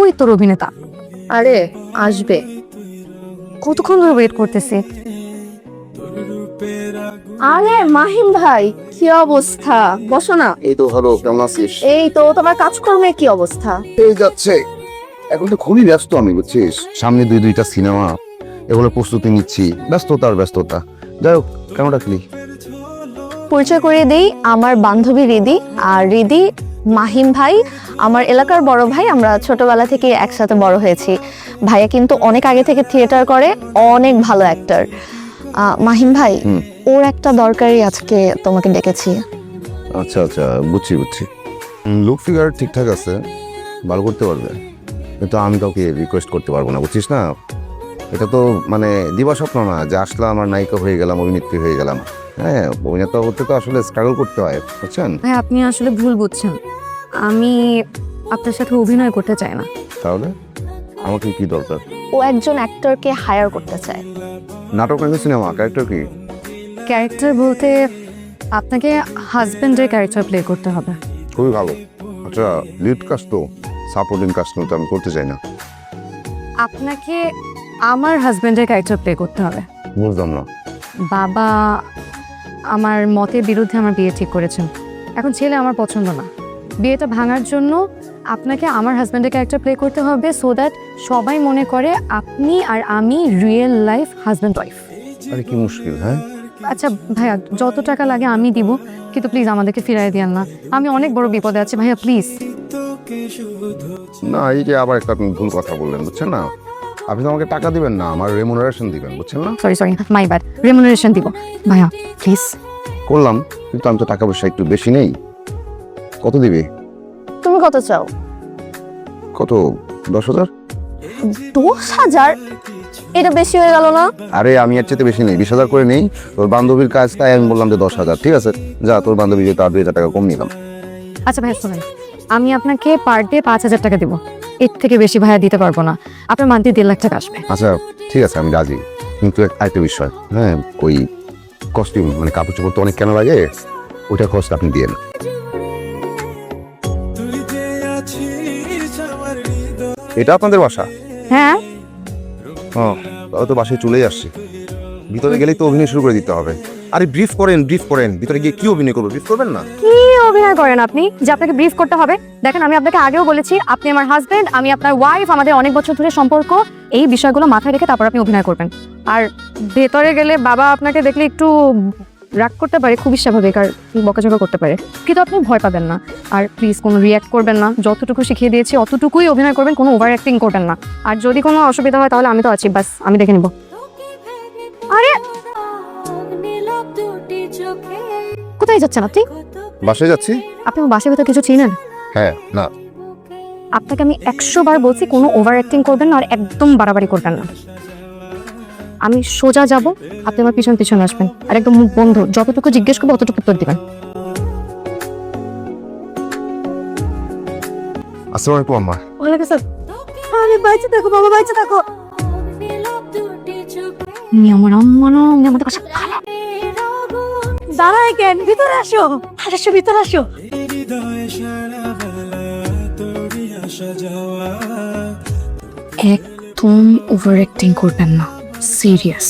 ওই তোর অভিনেতা। আরে আসবে। কতক্ষণ ধরে ওয়েট করতেছি। আরে মাহিম ভাই, কি অবস্থা? বসো না। এই তো ভালো, কেমন আছিস? এই তো, তোমার কাজকর্মের কি অবস্থা? এই যাচ্ছে। এখন তো খুবই ব্যস্ত আমি, বুঝছিস, সামনে দুইটা সিনেমা, এগুলো প্রস্তুতি নিচ্ছি, ব্যস্ততা আর ব্যস্ততা। যাই হোক, কেন ডাকলি? পরিচয় করিয়ে দেই, আমার বান্ধবী রিদি। আর রিদি মাহিম ভাই আমার এলাকার বড় ভাই, আমরা ছোটবেলা থেকে একসাথে বড় হয়েছি। ভাইয়া কিন্তু অনেক আগে থেকে থিয়েটার করে, অনেক ভালো অ্যাক্টর। মাহিম ভাই, ওর একটা দরকারি আজকে তোমাকে ডেকেছি। আচ্ছা আচ্ছা, বুঝছি। লুক ফিগার ঠিকঠাক আছে, ভালো করতে পারবে, কিন্তু আমি কাউকে রিকোয়েস্ট করতে পারবো না, বুঝছিস না। এটা তো মানে দিবা স্বপ্ন না যে আসলাম আর নায়িকা হয়ে গেলাম, অভিনেত্রী হয়ে গেলাম। হ্যাঁ, অভিনেতা হতে তো আসলে স্ট্রাগল করতে হয়, বুঝছেন। ভাই আপনি আসলে ভুল বুঝছেন, আমি আপনার সাথে অভিনয় করতে চাই না। তাহলে আমাকে কি দরকার? ও একজন অ্যাক্টরকে হায়ার করতে চায়। নাটক নাকি সিনেমা, ক্যারেক্টার কি? ক্যারেক্টার বলতে আপনাকে হাজবেন্ডের ক্যারেক্টার প্লে করতে হবে। খুবই ভালো। আচ্ছা, লিড কাস্ট তো, সাপোর্টিং কাস্ট তো আমি করতে চাই না। আপনাকে আমার হাজবেন্ডের ক্যারেক্টার প্লে করতে হবে। বুঝলাম না। বাবা আমার মতের বিরুদ্ধে আমার বিয়ে ঠিক করেছেন, এখন ছেলে আমার পছন্দ না। বিয়েটা ভাঙার জন্য আপনাকে আমার হাজব্যান্ডের ক্যারেক্টার প্লে করতে হবে, সো দ্যাট সবাই মনে করে আপনি আর আমি রিয়েল লাইফ হাজব্যান্ড ওয়াইফ। আরে কি মুশকিল! হ্যাঁ আচ্ছা ভাইয়া, যত টাকা লাগে আমি দিব, কিন্তু প্লিজ আমাদেরকে ফিরাই দিয়েন না, আমি অনেক বড় বিপদে আছি ভাইয়া, প্লিজ। না, এই যে আবার একটা আপনি ভুল কথা বললেন, বুঝছেন না। আপনি তো আমাকে টাকা দিবেন না, আমার রেমুনারেশন দিবেন, বুঝছেন না। সরি মাই ব্যাড, রেমুনারেশন দিব ভাইয়া প্লিজ। করলাম, কিন্তু আমি তো টাকা পয়সা একটু বেশি নেই। কত দিবি? তুমি কত চাও? কত? 10,000? 10,000? এটা বেশি হয়ে গেল না? আরে আমি এর চেয়ে বেশি নেই, 20,000 করে নেই। তোর বান্ধবীর কাজ, তাই আমি বললাম যে 10,000। ঠিক আছে, যা, তোর বান্ধবী যেহেতু আর 2,000 টাকা কম নিলাম। আচ্ছা ভাইয়া শোনেন, আমি আপনাকে পার ডে 5,000 টাকা দিব, এর থেকে বেশি ভাইয়া দিতে পারবো না। আপনার মান্থলি 1.5 লাখ টাকা আসবে। আচ্ছা ঠিক আছে, আমি রাজি, কিন্তু একটা বিষয়, হ্যাঁ, ওই কস্টিউম মানে কাপড় চোপড় তো অনেক কেন লাগে, ওইটা খরচটা আপনি দিয়ে না। এটা আপনাদের বাসা? হ্যাঁ হ্যাঁ, তাহলে তো বাসায় চলেই আসছি। ভিতরে গেলেই তো অভিনয় শুরু করে দিতে হবে। আরে ব্রিফ করেন, ভিতরে গিয়ে কি অভিনয় করবো? ব্রিফ করবেন না? কি অভিনয় করেন আপনি যে আপনাকে ব্রিফ করতে হবে? দেখেন, আমি আপনাকে আগেও বলেছি আপনি আমার হাজবেন্ড, আমি আপনার ওয়াইফ, আমাদের অনেক বছর ধরে সম্পর্ক। এই বিষয়গুলো মাথায় রেখে তারপর আপনি অভিনয় করবেন। আর ভেতরে গেলে বাবা আপনাকে দেখলে একটু রাগ করতে পারে, খুবই স্বাভাবিক, আর বকাঝকা করতে পারে, কিন্তু আপনি ভয় পাবেন না। আর প্লিজ কোনো রিয়্যাক্ট করবেন না, যতটুকু শিখিয়ে দিয়েছি অতটুকুই অভিনয় করবেন, কোনো ওভার অ্যাক্টিং করবেন না। আর যদি কোনো অসুবিধা হয় তাহলে আমি তো আছি, বাস আমি দেখে নিব। আরে কোথায় যাচ্ছেন আপনি? বাসায় যাচ্ছি। আপনি আমার বাসার ভেতর কিছু চিনেন? হ্যাঁ, না। আপনাকে আমি 100 বার বলছি কোনো ওভার অ্যাক্টিং করবেন না, আর একদম বাড়াবাড়ি করবেন না। আমি সোজা যাব, আপনি আমার পিছনে আসবেন, আর একদম মুখ বন্ধ, যতটুকু জিজ্ঞেস করবো অতটুকু উত্তর দিবেন। আসসালামু আলাইকুম আম্মা। ওয়ালাইকুম আসসালাম। আরে বাইচে থাকো বাবা, বাইচে থাকো। নি আমার আম্মা না, নি আমাদের কাছে খারাপ। দাঁড়ায় কেন? ভিতরে আসো, ভিতরে আসো। একদম ওভার অ্যাক্টিং করবেন না, সিরিয়াস।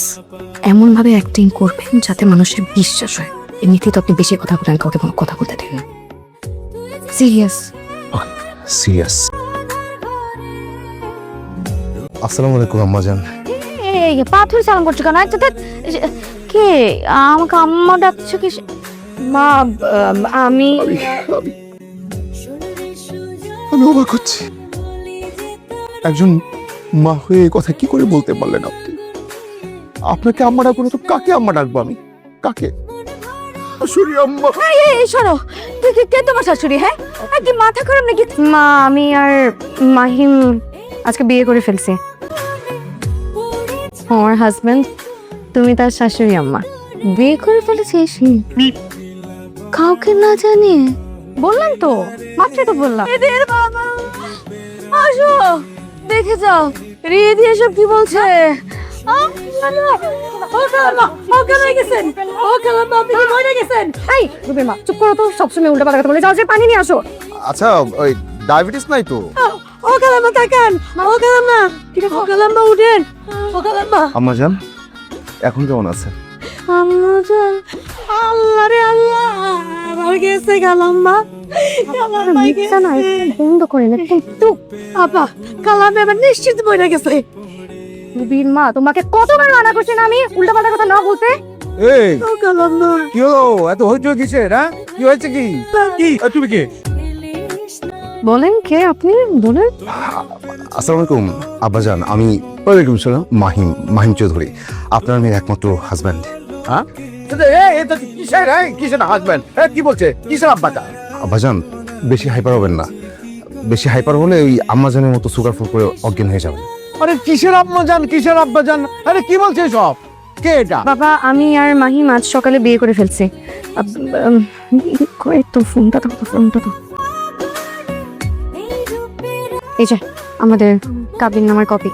এমন ভাবে অ্যাক্টিং করবেন যাতে মানুষের বিশ্বাস হয়। এমনিতেই তো আপনি বেশি কথা বলেন, কাউকে কোনো কথা বলতে দেন না। সিরিয়াস। আসসালামু আলাইকুম আম্মা জান। এই পাথর সালাম করছো কেন? আচ্ছা কে আমাকে আম্মা ডাকছো কি? মা আমি অবাক হচ্ছি, একজন মা হয়ে এই কথা কি করে বলতে পারলেন আপনি? আপনাকে আম্মা ডাকবো না তো কাকে আম্মা ডাকবো? আমি কাকে? শাশুড়ি আম্মা। এই শোনো, কে তোমার শাশুড়ি? হ্যাঁ, কি মাথা খারাপ নাকি? মা আমি আর মাহিম আজকে বিয়ে করে ফেলছি। আমার হাজবেন্ড, তুমি তার শাশুড়ি আম্মা। বিয়ে করে ফেলেছিস কাউকে না জানিয়ে? বললাম তো, মাত্র তো বললাম। এদের বাবা আসো, দেখে যাও রিদি এসব কি বলছে। চুপ করো তো, সবসময় উল্টা পাল্টা কথা বলে যাও, যে পানি নিয়ে আসো। আচ্ছা, ওই ডায়াবেটিস নাই তো? ও খালাম্মা থাকেন, ও খালাম্মা, ঠিক আছে, ও খালাম্মা উঠেন, ও খালাম্মা। আম্মাজান এখন কেমন আছে? আল্লাহ রে আল্লাহ, আমার গেছে খালাম্মা, খালাম্মা মিথ্যা না, গেছে। একদম বন্ধ করেন, একদম চুপ। আপা, খালাম্মা এবার নিশ্চিত বইরা গেছে। রুবির মা, তোমাকে কতবার মানা করছি না আমি উল্টাপাল্টা কথা না বলতে? এই ও খালাম্মা, কি হলো এত হইচই কিসের? হ্যাঁ কি হয়েছে কি? কি তুমি কে? বলেন কে আপনি, বলেন। আসসালামু আলাইকুম আব্বাজান, আমি ওয়ালাইকুম সালাম মাহিম চৌধুরী, আপনার মেয়ের একমাত্র হাজব্যান্ড। হ্যাঁ এটা কিসের? কিসের হাজবেন্ড? কি বলছে? কিসের আব্বাটা? আব্বাজান বেশি হাইপার হবেন না, বেশি হাইপার হলে ওই আম্মাজানের মতো সুগার ফুল করে অজ্ঞান হয়ে যাবেন। আরে কিসের আম্মাজান, কিসের আব্বাজান? আরে কি বলছে সব? কে এটা? বাবা, আমি আর মাহিম আজ সকালে বিয়ে করে ফেলছি। কই তো ফোনটা তো, ফোনটা তো। এই যে আমাদের কাবিন নামার কপি।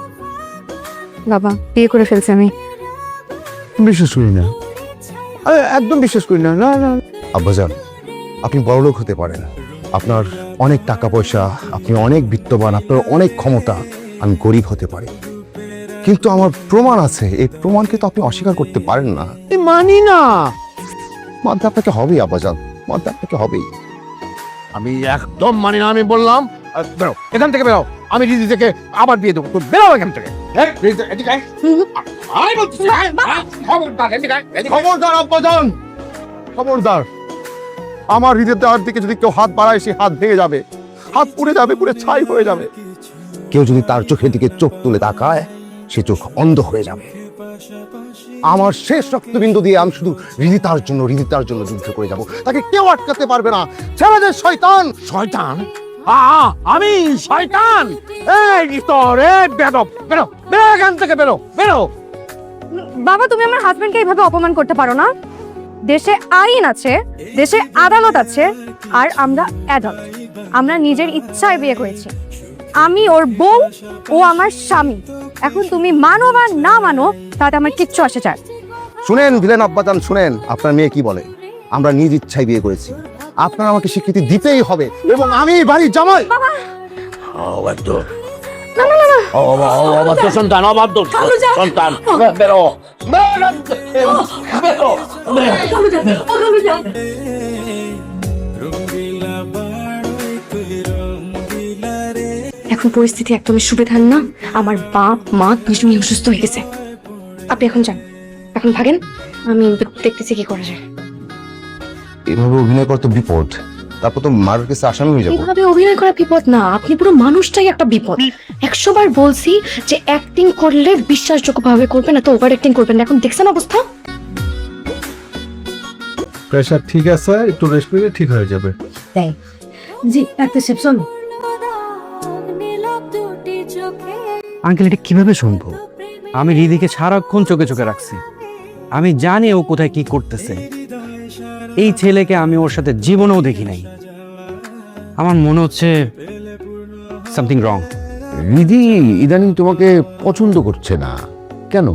বাবা, বিয়ে করে ফেলছি আমি। বিশ্বাস করি না, আরে একদম বিশ্বাস করি না। না না, আব্বাজান আপনি বড়লোক হতে পারেন, আপনার অনেক টাকা পয়সা, আপনি অনেক বিত্তবান, আপনার অনেক ক্ষমতা, আমি গরিব হতে পারি, কিন্তু আমার প্রমাণ আছে, এই প্রমাণকে তো আপনি অস্বীকার করতে পারেন না। আমি মানি না। মানতে আপনাকে হবেই আব্বাজান, মানতে আপনাকে হবেই। আমি একদম মানি না। আমি বললাম বেরো এখান থেকে, বেরো। আমি রিদি থেকে আবার বিয়ে দেবো, তুই বেরো এখান থেকে। খবরদার আব্বাজান, খবরদার। আমার হৃদয়ের দিকে যদি কেউ হাত বাড়ায়, সে হাত ভেঙে যাবে, হাত পুড়ে যাবে, পুড়ে ছাই হয়ে যাবে। কেউ যদি তার চোখের দিকে চোখ তুলে তাকায়, সে চোখ অন্ধ হয়ে যাবে। আমার শেষ রক্তবিন্দু দিয়ে আমি শুধু হৃদিতার জন্য যুদ্ধ করে যাব, তাকে কেউ আটকাতে পারবে না। ছেড়ে দে শয়তান। শয়তান? আমি শয়তান? এই তোরে বেদব, বেরো, বেরো এখান থেকে, বেরো, বেরো। বাবা, তুমি আমার হাজবেন্ডকে এইভাবে অপমান করতে পারো না। দেশে আইন আছে, দেশে আদালত আছে, আর আমরা অ্যাডাল্ট। আমরা নিজের ইচ্ছায় বিয়ে করেছি। আমি ওর বউ, ও আমার স্বামী। এখন তুমি মানো বা না মানো, তাতে আমার কিচ্ছু আসে যায়। শুনেন ভিলেন আব্বাজান, শুনেন আপনার মেয়ে কি বলে। আমরা নিজ ইচ্ছায় বিয়ে করেছি, আপনার আমাকে স্বীকৃতি দিতেই হবে, এবং আমি বাড়ির জামাই। অবাধ্য সন্তান, অবাধ্য সন্তান, বেরো, বেরো। এখন পরিস্থিতি একদমই সুবিধার না। আমার বাপ মা দুজনেই অসুস্থ হয়ে গেছে। আপনি এখন যান, এখন ভাগেন, আমি দেখতেছি কি করা যায়। এভাবে অভিনয় করা তো বিপদ, তারপর তো মার্ডার কেসে আসামি হয়ে যাবো। এভাবে অভিনয় করা বিপদ না, আপনি পুরো মানুষটাই একটা বিপদ। 100 বার বলছি যে অ্যাক্টিং করলে বিশ্বাসযোগ্য ভাবে করবেন, না তো ওভার অ্যাক্টিং করবেন না। এখন দেখছেন অবস্থা। প্রেশার ঠিক আছে, একটু রেস্ট নিলে ঠিক হয়ে যাবে। তাই জি, একটা সেপশন। আঙ্কেল, এটা কিভাবে সম্ভব? আমি রিদিকে সারাক্ষণ চোখে চোখে রাখছি, আমি জানি ও কোথায় কি করতেছে। এই ছেলেকে আমি ওর সাথে জীবনেও দেখি নাই। আমার মনে হচ্ছে সামথিং রং। রিদি ইদানিং তোমাকে পছন্দ করছে না কেন?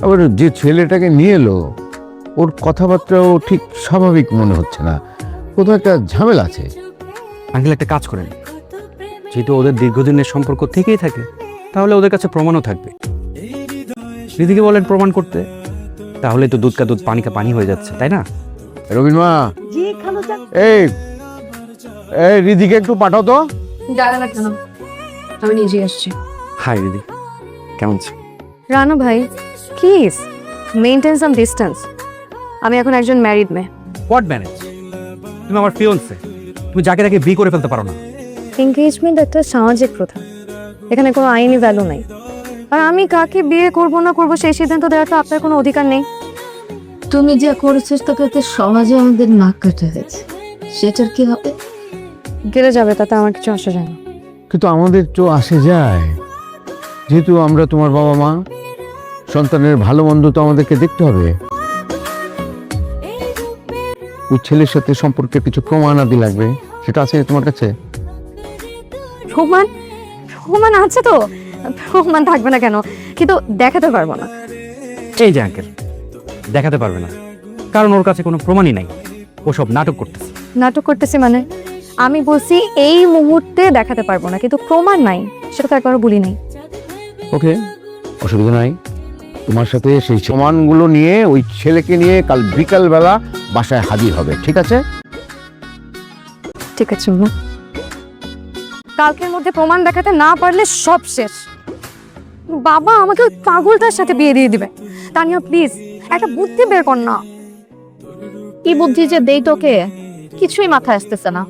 আবার যে ছেলেটাকে নিয়ে এলো, ওর কথাবার্তাও ঠিক স্বাভাবিক মনে হচ্ছে না, কোথাও একটা ঝামেলা আছে। আঙ্কেল, একটা কাজ করেন, যেহেতু ওদের দীর্ঘদিনের সম্পর্ক থেকেই থাকে, তাহলে ওদের কাছে প্রমাণও থাকবে। রিদিকে বলেন প্রমাণ করতে, তাহলে তো দুধ কা দুধ পানি কা পানি হয়ে যাচ্ছে, তাই না? রবিন মা, জি খালুজান। এই এই রিদিকে একটু পাঠাও তো। জানা লাগবে না, আমি নিজেই আসছি। হাই রিদি, কেমন আছো? রানু ভাই, প্লিজ মেইনটেইন সাম ডিস্টেন্স। আমি এখন একজন ম্যারিড মেয়ে। What manage? তুমি আমার ফিয়ন্সে, তুমি যাকে তাকে বিয়ে করে ফেলতে পারো না। এনগেজমেন্ট একটা সামাজিক প্রথা, এখানে কোনো আইনি ভ্যালু নাই। আর আমি কাকে বিয়ে করব না করব সেই সিদ্ধান্ত দেওয়ার তো আপনার কোনো অধিকার নেই। তুমি যা করেছিস তাতে সমাজে আমাদের নাক কাটা হয়েছে, সেটার কি হবে? গেলে যাবে, তাতে আমার কিছু আসে যায় না। কিন্তু আমাদের তো আসে যায়, যেহেতু আমরা তোমার বাবা মা, সন্তানের ভালো মন্দ তো আমাদেরকে দেখতে হবে। ওই ছেলের সাথে সম্পর্কে কিছু প্রমাণ আদি লাগবে, সেটা আছে তোমার কাছে? প্রমাণ? প্রমাণ আছে তো, প্রমাণ থাকবে না কেন, কিন্তু দেখাতে পারবো না। এই যে আঙ্কেল, দেখাতে পারবে না কারণ ওর কাছে কোনো প্রমাণই নাই, ও সব নাটক করতেছে। নাটক করতেছি মানে? আমি বলছি এই মুহূর্তে দেখাতে পারবো না, কিন্তু প্রমাণ নাই সেটা তো একবারও বলি নাই। ওকে, অসুবিধা নাই। তোমার সাথে সেই প্রমাণগুলো নিয়ে ওই ছেলেকে নিয়ে কাল বিকালবেলা বাসায় হাজির হবে, ঠিক আছে? ঠিক আছে মা, কালকের মধ্যে প্রমাণ দেখাতে না পারলে সব শেষ। বাবা আমাকে ওই পাগলটার সাথে বিয়ে দিয়ে দিবে। তানিয়া প্লিজ একটা বুদ্ধি বের কর না। কি বুদ্ধি যে দেই তোকে, কিছুই মাথায় আসতেছে না।